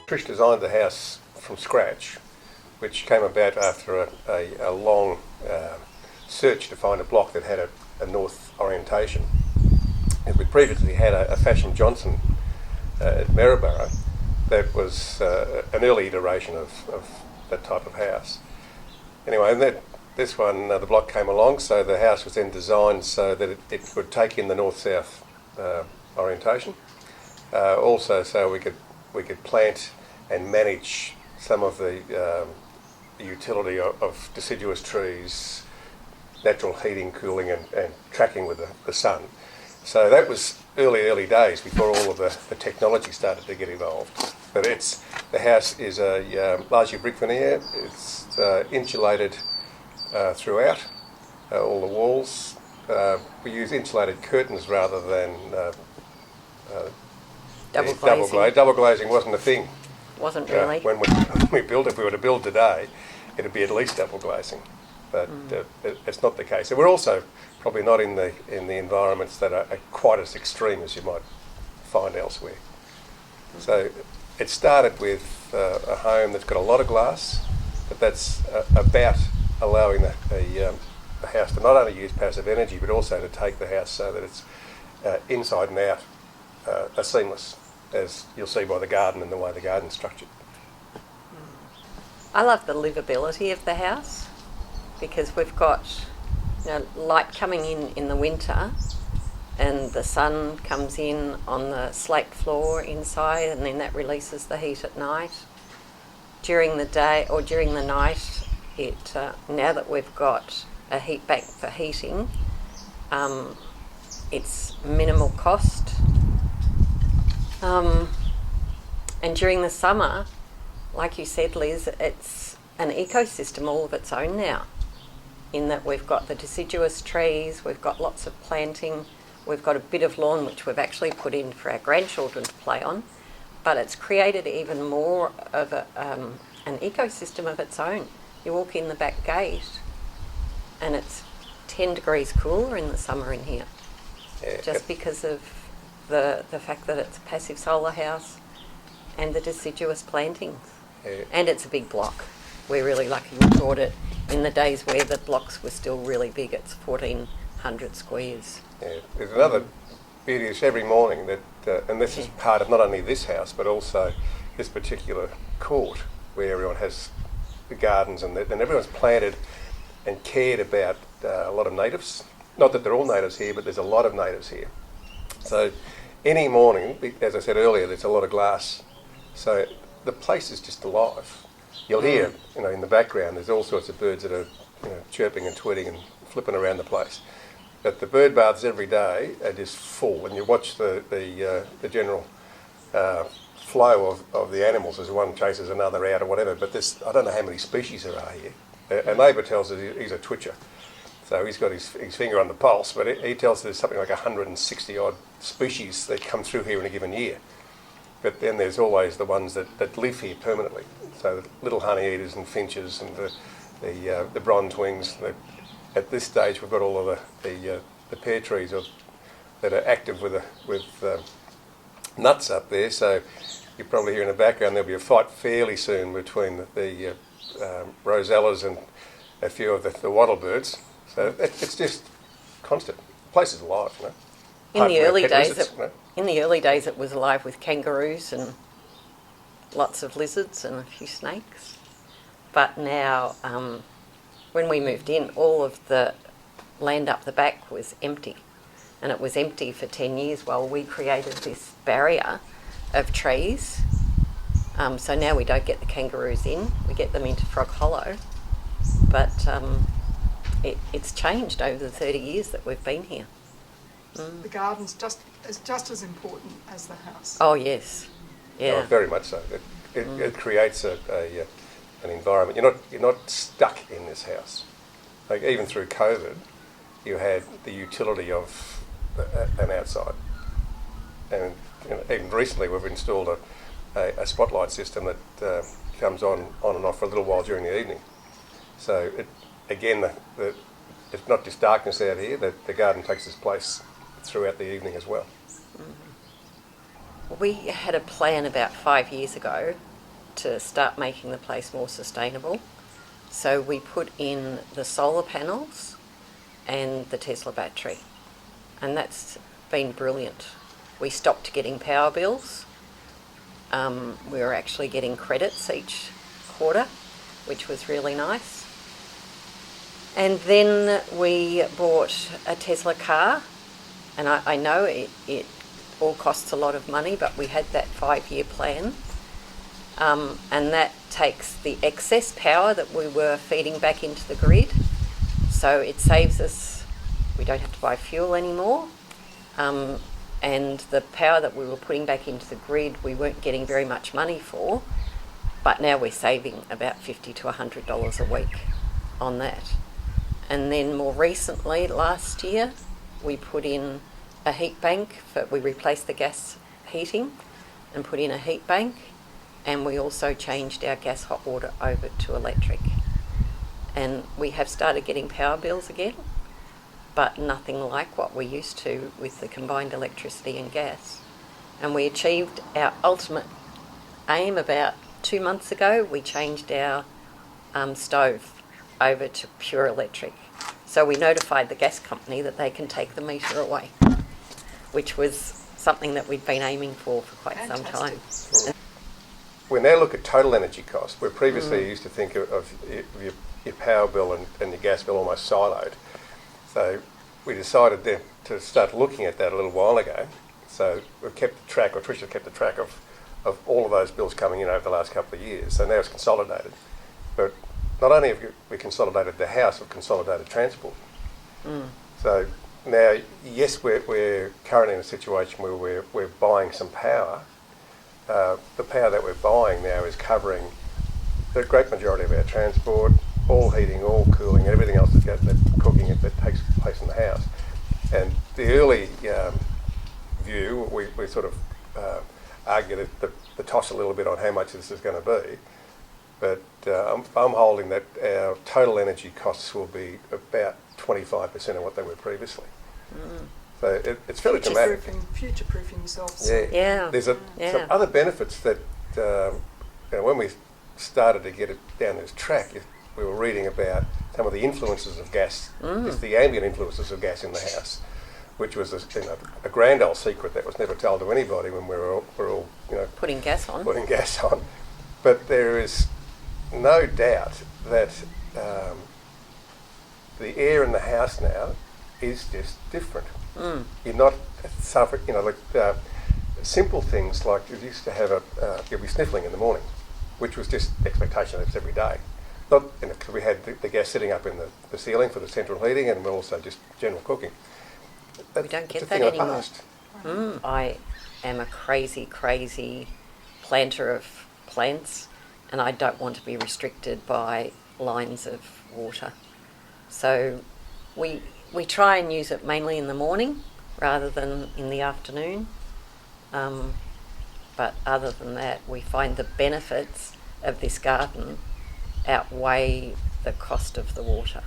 Trish designed the house from scratch, which came about after a long search to find a block that had a north orientation. And we previously had a Fashion Johnson at Maryborough that was an early iteration of that type of house. Anyway, and this one, the block came along, so the house was then designed so that it would take in the north-south orientation. Also, so we could plant and manage some of the utility of deciduous trees, natural heating, cooling, and tracking with the sun. So that was early days before all of the technology started to get involved. But the house is a largely brick veneer. It's insulated throughout all the walls. We use insulated curtains rather than double glazing. Double glazing wasn't a thing. Wasn't really. When we built, if we were to build today, it'd be at least double glazing. But it's not the case. And we're also probably not in the environments that are quite as extreme as you might find elsewhere. So it started with a home that's got a lot of glass, but that's about allowing the house to not only use passive energy, but also to take the house so that it's inside and out are seamless, as you'll see by the garden and the way the garden's structured. I love the livability of the house because we've got light coming in the winter, and the sun comes in on the slate floor inside, and then that releases the heat at night. During the day or during the night, now that we've got a heat bank for heating, it's minimal cost. And during the summer, like you said, Liz, it's an ecosystem all of its own now, in that we've got the deciduous trees, we've got lots of planting, we've got a bit of lawn which we've actually put in for our grandchildren to play on, but it's created even more of an ecosystem of its own. You walk in the back gate and it's 10 degrees cooler in the summer in here, just because of the fact that it's a passive solar house and the deciduous plantings. And it's a big block. We're really lucky we bought it in the days where the blocks were still really big. It's 1,400 squares. There's another beauty is every morning that, and this is part of not only this house but also this particular court where everyone has the gardens and everyone's planted and cared about a lot of natives. Not that they're all natives here, but there's a lot of natives here. So any morning, as I said earlier, there's a lot of glass. So the place is just alive. You'll hear, in the background, there's all sorts of birds that are chirping and tweeting and flipping around the place. But the bird baths every day are just full, and you watch the general flow of the animals as one chases another out or whatever. But I don't know how many species there are here. A neighbour tells us he's a twitcher, so he's got his finger on the pulse. But he tells us there's something like 160 odd species that come through here in a given year. But then there's always the ones that live here permanently. So the little honeyeaters and finches and the bronze wings. At this stage, we've got all of the pear trees that are active with nuts up there. So you probably hear in the background there'll be a fight fairly soon between the rosellas and a few of the wattlebirds. So it's just constant. The place is alive, In the early days, it was alive with kangaroos and lots of lizards and a few snakes. But now, when we moved in, all of the land up the back was empty. And it was empty for 10 years while we created this barrier of trees. So now we don't get the kangaroos in, we get them into Frog Hollow. But it's changed over the 30 years that we've been here. The garden's just as important as the house. Oh yes, yeah. Oh, very much so. It creates an environment. You're not stuck in this house. Like even through COVID, you had the utility of an outside, and even recently we've installed a spotlight system that comes on and off for a little while during the evening. So it's not just darkness out here. The garden takes its place throughout the evening as well. We had a plan about 5 years ago to start making the place more sustainable. So we put in the solar panels and the Tesla battery, and that's been brilliant. We stopped getting power bills. We were actually getting credits each quarter, which was really nice. And then we bought a Tesla car, and I know it all costs a lot of money, but we had that 5-year plan. And that takes the excess power that we were feeding back into the grid. So it saves us, we don't have to buy fuel anymore. And the power that we were putting back into the grid, we weren't getting very much money for, but now we're saving about $50 to $100 a week on that. And then more recently, last year, we put in a heat bank. We replaced the gas heating and put in a heat bank, and we also changed our gas hot water over to electric. And we have started getting power bills again, but nothing like what we used to with the combined electricity and gas. And we achieved our ultimate aim about 2 months ago. We changed our stove over to pure electric. So we notified the gas company that they can take the meter away, which was something that we'd been aiming for quite some time. We now look at total energy cost, where previously you used to think of your power bill and your gas bill almost siloed. So we decided then to start looking at that a little while ago. So we've kept track, or Trish has kept the track of all of those bills coming in over the last couple of years. So now it's consolidated. But not only have we consolidated the house, we've consolidated transport. So now, yes, we're currently in a situation where we're buying some power. The power that we're buying now is covering the great majority of our transport, all heating, all cooling, everything else that cooking that takes place in the house. And the early view, we sort of argue the toss a little bit on how much this is going to be. But I'm holding that our total energy costs will be about 25% of what they were previously. So it's fairly dramatic. Future-proofing yourselves. Yeah. There's some other benefits that when we started to get it down this track, we were reading about some of the influences of gas, just the ambient influences of gas in the house, which was a grand old secret that was never told to anybody when we were all putting gas on. But there is no doubt that the air in the house now is just different. You're not suffering, simple things like you used to have you'll be sniffling in the morning, which was just expectation. It's every day. Not because we had the gas sitting up in the ceiling for the central heating, and also just general cooking. We don't get that anymore. I am a crazy planter of plants, and I don't want to be restricted by lines of water. So we try and use it mainly in the morning rather than in the afternoon. But other than that, we find the benefits of this garden outweigh the cost of the water.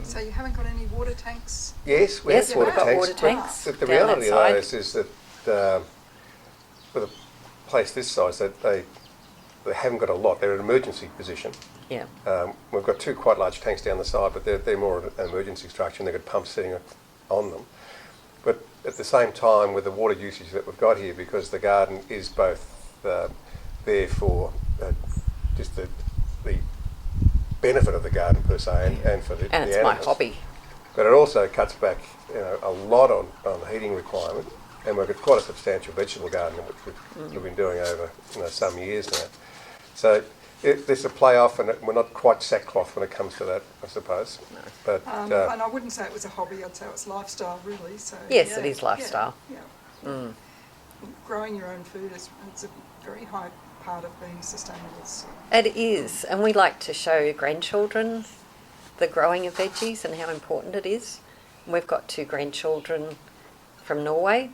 So you haven't got any water tanks? Yes, we have water tanks. The reality of those is that for a place this size, that they haven't got a lot. They're an emergency position. Yeah. We've got 2 quite large tanks down the side, but they're more an emergency structure, and they've got pumps sitting on them. But at the same time, with the water usage that we've got here, because the garden is both there for just the benefit of the garden per se, and for the and it's animals. my hobby. But it also cuts back a lot on the heating requirement, and we've got quite a substantial vegetable garden which we've been doing over some years now. So there's a play-off, and we're not quite sackcloth when it comes to that, I suppose. No. But and I wouldn't say it was a hobby, I'd say it's lifestyle, really. So yes, it is lifestyle. Yeah. Growing your own food is a very high part of being sustainable. So. It is, and we like to show grandchildren the growing of veggies and how important it is. And we've got 2 grandchildren from Norway,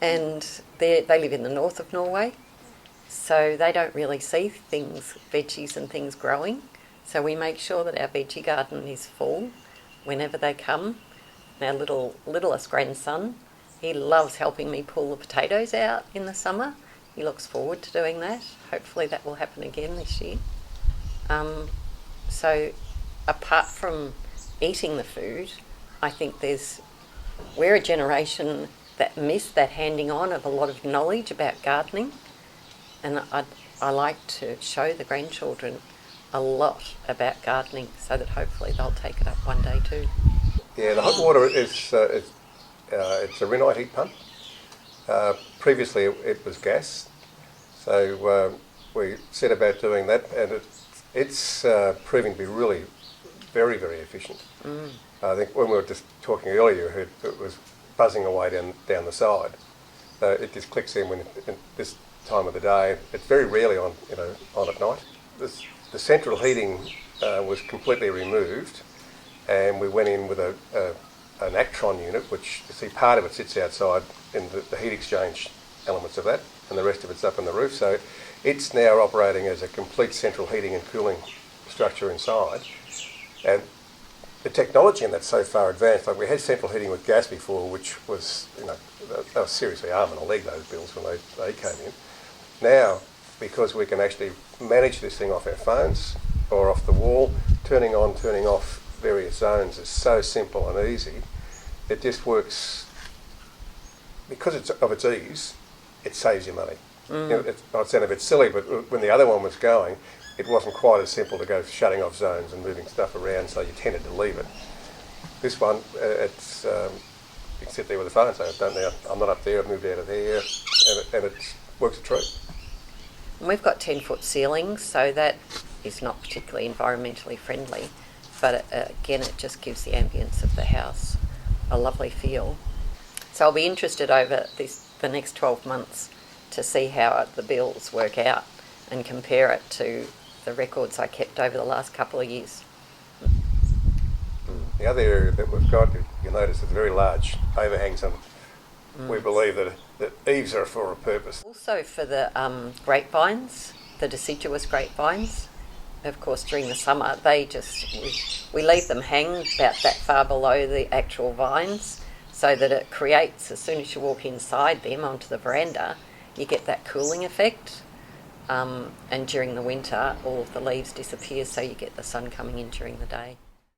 and they live in the north of Norway, so they don't really see veggies and things growing. So we make sure that our veggie garden is full whenever they come. Our littlest grandson, He loves helping me pull the potatoes out in the summer. He looks forward to doing that. Hopefully that will happen again this year. So apart from eating the food, I think we're a generation that missed that handing on of a lot of knowledge about gardening, and I like to show the grandchildren a lot about gardening so that hopefully they'll take it up one day too. Yeah, the hot water is it's a Rinnite heat pump. Previously it was gas, so we set about doing that, and it's proving to be really very, very efficient. I think when we were just talking earlier, you heard it was buzzing away down the side. So it just clicks in in this time of the day. It's very rarely on at night. The central heating was completely removed, and we went in with an Actron unit, which you see part of it sits outside in the heat exchange elements of that, and the rest of it's up on the roof. So it's now operating as a complete central heating and cooling structure inside. And the technology in that's so far advanced. Like we had central heating with gas before, which was, they were seriously arm and a leg, those bills, when they came in. Now, because we can actually manage this thing off our phones or off the wall, turning on, turning off various zones is so simple and easy. It just works because of its ease. It saves you money. It might sound a bit silly, but when the other one was going, it wasn't quite as simple to go shutting off zones and moving stuff around, so you tended to leave it. This one, you can sit there with the phone and say, I've done now, I'm not up there, I've moved out of there, and it works a treat. And we've got 10-foot ceilings, so that is not particularly environmentally friendly, but again, it just gives the ambience of the house a lovely feel. So I'll be interested over the next 12 months to see how the bills work out and compare it to the records I kept over the last couple of years. The other area that we've got, you'll notice there's very large overhangs, and we believe that eaves are for a purpose. Also for the grapevines, the deciduous grapevines, of course during the summer we leave them hang about that far below the actual vines so that it creates, as soon as you walk inside them onto the veranda, you get that cooling effect. And during the winter, all of the leaves disappear, so you get the sun coming in during the day.